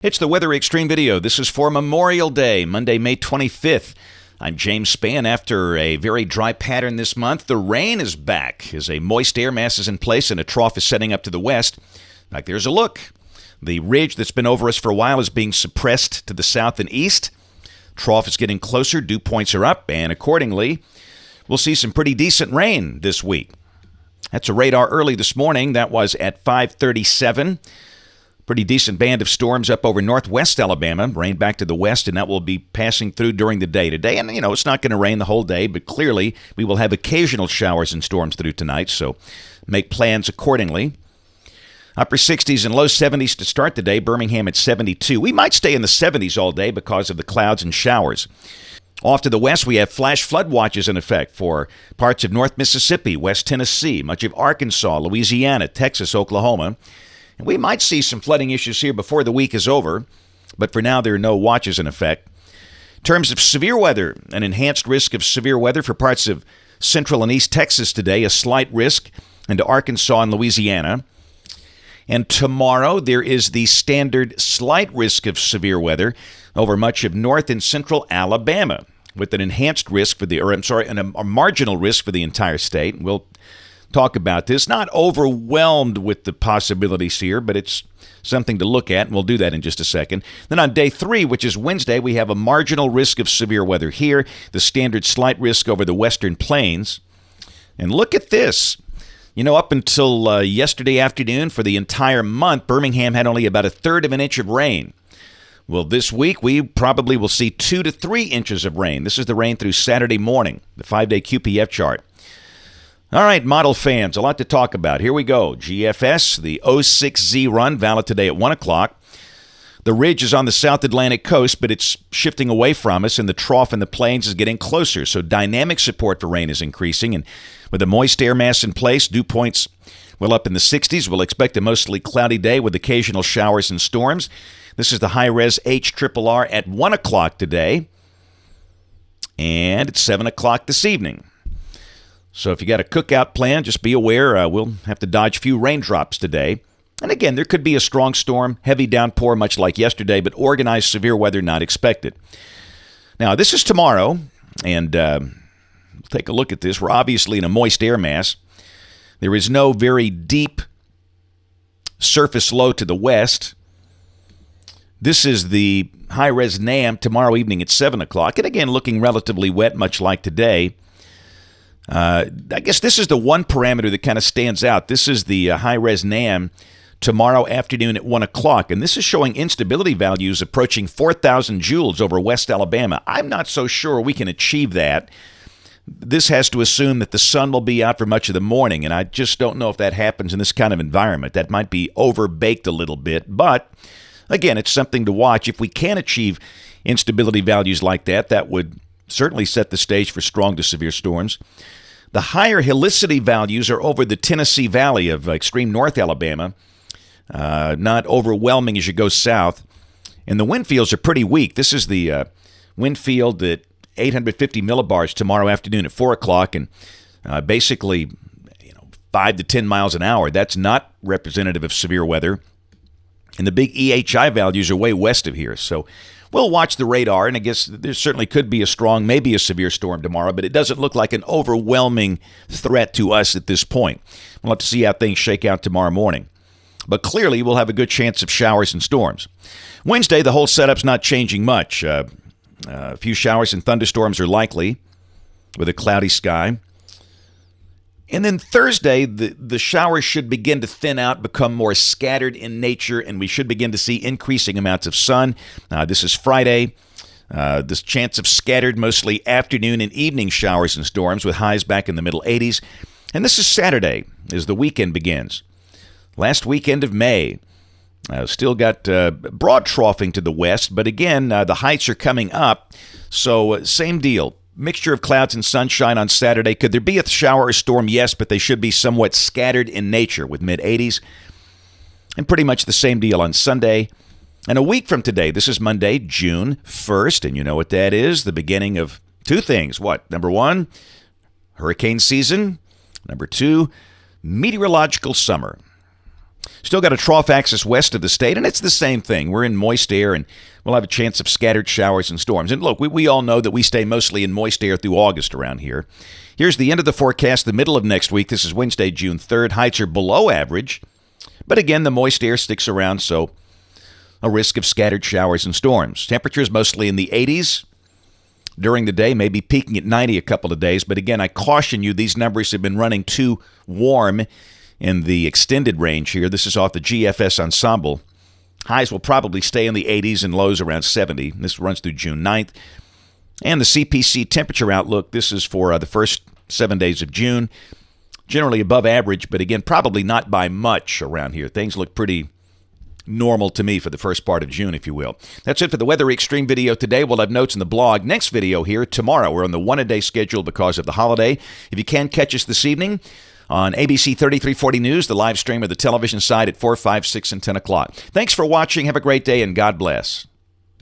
It's the Weather Xtreme video. This is for Memorial Day, Monday, May 25th. I'm James Spann. After a very dry pattern this month, the rain is back as a moist air mass is in place and a trough is setting up to the west. In fact, there's a look. The ridge that's been over us for a while is being suppressed to the south and east. Trough is getting closer, dew points are up, and accordingly, we'll see some pretty decent rain this week. That's a radar early this morning. That was at 5:37. Pretty decent band of storms up over northwest Alabama. Rain back to the west, and that will be passing through during the day today. And, it's not going to rain the whole day, but clearly we will have occasional showers and storms through tonight, so make plans accordingly. Upper 60s and low 70s to start the day. Birmingham at 72. We might stay in the 70s all day because of the clouds and showers. Off to the west, we have flash flood watches in effect for parts of North Mississippi, West Tennessee, much of Arkansas, Louisiana, Texas, Oklahoma. And we might see some flooding issues here before the week is over, but for now there are no watches in effect. In terms of severe weather, an enhanced risk of severe weather for parts of central and east Texas today, a slight risk into Arkansas and Louisiana. And tomorrow there is the standard slight risk of severe weather over much of north and central Alabama, with an enhanced risk for a marginal risk for the entire state. We'll talk about this. Not overwhelmed with the possibilities here, but it's something to look at, and we'll do that in just a second. Then on day 3, which is Wednesday, we have a marginal risk of severe weather here, the standard slight risk over the western plains. And look at this. Up until yesterday afternoon, for the entire month, Birmingham had only about 1/3 of an inch of rain. Well, this week, we probably will see 2 to 3 inches of rain. This is the rain through Saturday morning, the 5-day QPF chart. All right, model fans, a lot to talk about. Here we go. GFS, the 06Z run, valid today at 1 o'clock. The ridge is on the South Atlantic coast, but it's shifting away from us, and the trough in the plains is getting closer. So dynamic support for rain is increasing, and with a moist air mass in place, dew points well up in the 60s. We'll expect a mostly cloudy day with occasional showers and storms. This is the high-res HRRR at 1 o'clock today, and it's 7 o'clock this evening. So if you got a cookout plan, just be aware we'll have to dodge a few raindrops today. And again, there could be a strong storm, heavy downpour, much like yesterday, but organized severe weather not expected. Now, this is tomorrow, and take a look at this. We're obviously in a moist air mass. There is no very deep surface low to the west. This is the high-res NAM tomorrow evening at 7 o'clock. And again, looking relatively wet, much like today. I guess this is the one parameter that kind of stands out. This is the high-res NAM tomorrow afternoon at 1 o'clock, and this is showing instability values approaching 4,000 joules over West Alabama. I'm not so sure we can achieve that. This has to assume that the sun will be out for much of the morning, and I just don't know if that happens in this kind of environment. That might be overbaked a little bit, but again, it's something to watch. If we can achieve instability values like that, that would certainly set the stage for strong to severe storms. The higher helicity values are over the Tennessee Valley of extreme north Alabama, not overwhelming as you go south. And the wind fields are pretty weak. This is the wind field at 850 millibars tomorrow afternoon at 4 o'clock, and basically 5 to 10 miles an hour. That's not representative of severe weather. And the big EHI values are way west of here, so we'll watch the radar, and I guess there certainly could be a strong, maybe a severe storm tomorrow, but it doesn't look like an overwhelming threat to us at this point. We'll have to see how things shake out tomorrow morning. But clearly, we'll have a good chance of showers and storms. Wednesday, the whole setup's not changing much. A few showers and thunderstorms are likely with a cloudy sky. And then Thursday, the showers should begin to thin out, become more scattered in nature, and we should begin to see increasing amounts of sun. This is Friday. This chance of scattered, mostly afternoon and evening showers and storms with highs back in the middle 80s. And this is Saturday as the weekend begins. Last weekend of May. Still got broad troughing to the west, but again, the heights are coming up. So same deal. Mixture of clouds and sunshine on Saturday. Could there be a shower or storm? Yes, but they should be somewhat scattered in nature with mid-80s. And pretty much the same deal on Sunday. And a week from today, this is Monday, June 1st, and you know what that is, the beginning of two things. What? Number one, hurricane season. Number two, meteorological summer. Still got a trough axis west of the state, and it's the same thing. We're in moist air, and we'll have a chance of scattered showers and storms. And look, we all know that we stay mostly in moist air through August around here. Here's the end of the forecast, the middle of next week. This is Wednesday, June 3rd. Heights are below average, but again, the moist air sticks around, so a risk of scattered showers and storms. Temperatures mostly in the 80s during the day, maybe peaking at 90 a couple of days. But again, I caution you, these numbers have been running too warm in the extended range here. This is off the GFS ensemble. Highs will probably stay in the 80s and lows around 70. This runs through June 9th. And the CPC temperature outlook, this is for the first 7 days of June. Generally above average, but again, probably not by much around here. Things look pretty normal to me for the first part of June, if you will. That's it for the Weather Xtreme video today. We'll have notes in the blog. Next video here tomorrow. We're on the one-a-day schedule because of the holiday. If you can catch us this evening on ABC 3340 News, the live stream of the television side at 4, 5, 6, and 10 o'clock. Thanks for watching. Have a great day, and God bless.